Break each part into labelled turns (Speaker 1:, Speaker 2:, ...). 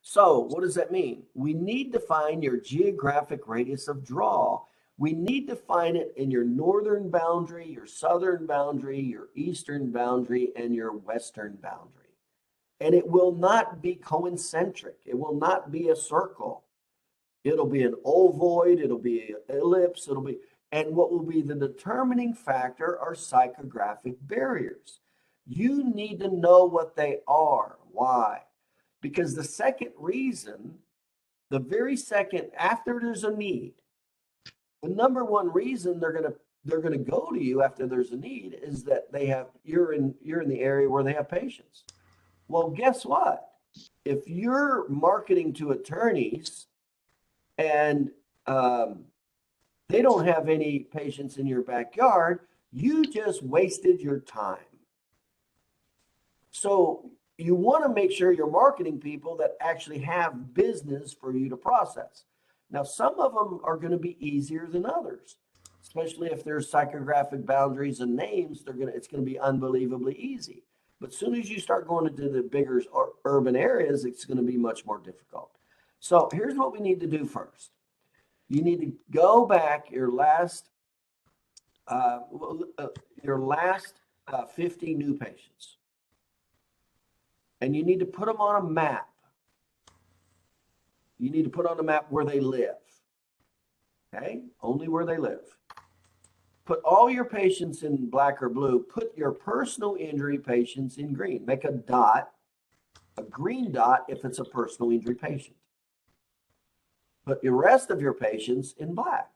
Speaker 1: So what does that mean? We need to find your geographic radius of draw. We need to find it in your northern boundary, your southern boundary, your eastern boundary, and your western boundary. And it will not be concentric. It will not be a circle. It'll be an ovoid. It'll be an ellipse. And what will be the determining factor are psychographic barriers. You need to know what they are. Why? Because the second reason, the very second after there's a need, the number one reason they're gonna go to you after there's a need is that you're in the area where they have patients. Well, guess what? If you're marketing to attorneys and they don't have any patients in your backyard, you just wasted your time. So you want to make sure you're marketing people that actually have business for you to process. Now, some of them are going to be easier than others, especially if there's psychographic boundaries and names. It's going to be unbelievably easy. But as soon as you start going into the bigger urban areas, it's going to be much more difficult. So here's what we need to do first. You need to go back your last 50 new patients. And you need to put them on a map. You need to put on a map where they live. Okay? Only where they live. Put all your patients in black or blue. Put your personal injury patients in green. Make a dot, a green dot if it's a personal injury patient. Put the rest of your patients in black.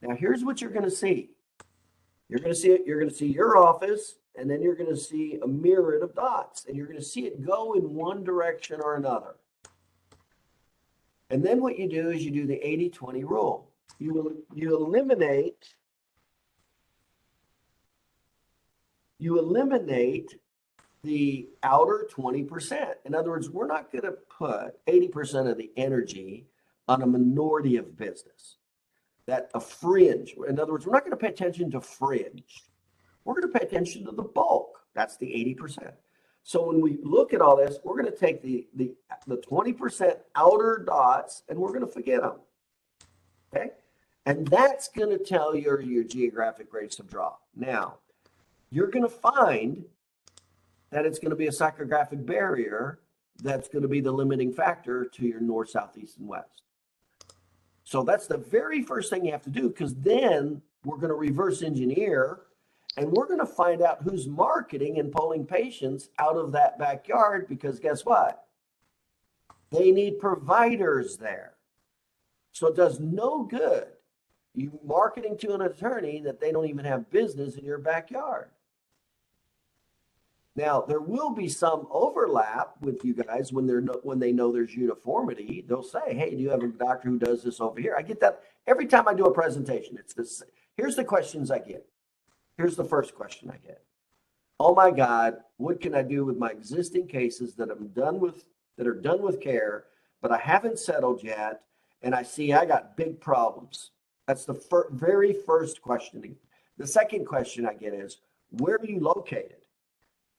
Speaker 1: Now, here's what you're going to see. You're going to see your office, and then you're going to see a myriad of dots, and you're going to see it go in one direction or another. And then what you do is you do the 80-20 rule. You eliminate the outer 20%. In other words, we're not going to put 80% of the energy on a minority of business. That a fringe. In other words, we're not going to pay attention to fringe. We're going to pay attention to the bulk. That's the 80%. So when we look at all this, we're going to take the 20% outer dots and we're going to forget them. Okay? And that's going to tell you your geographic radius of draw. Now, you're going to find that it's going to be a psychographic barrier that's going to be the limiting factor to your north, south, east, and west. So that's the very first thing you have to do, because then we're going to reverse engineer and we're going to find out who's marketing and pulling patients out of that backyard, because guess what? They need providers there. So it does no good you marketing to an attorney that they don't even have business in your backyard. Now, there will be some overlap with you guys when they know there's uniformity. They'll say, hey, do you have a doctor who does this over here? I get that every time I do a presentation. It's this. Here's the questions I get. Here's the first question I get. Oh my God, what can I do with my existing cases that are done with care, but I haven't settled yet, and I see I got big problems? That's the very first question. The second question I get is, where are you located?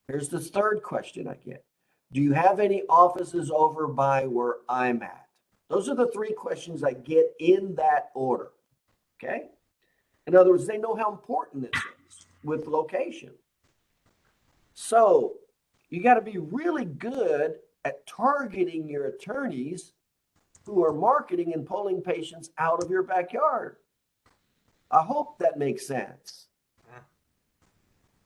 Speaker 1: Here's the third question I get. Do you have any offices over by where I'm at? Those are the three questions I get in that order. Okay? In other words, they know how important this is with location. So you got to be really good at targeting your attorneys who are marketing and pulling patients out of your backyard. I hope that makes sense.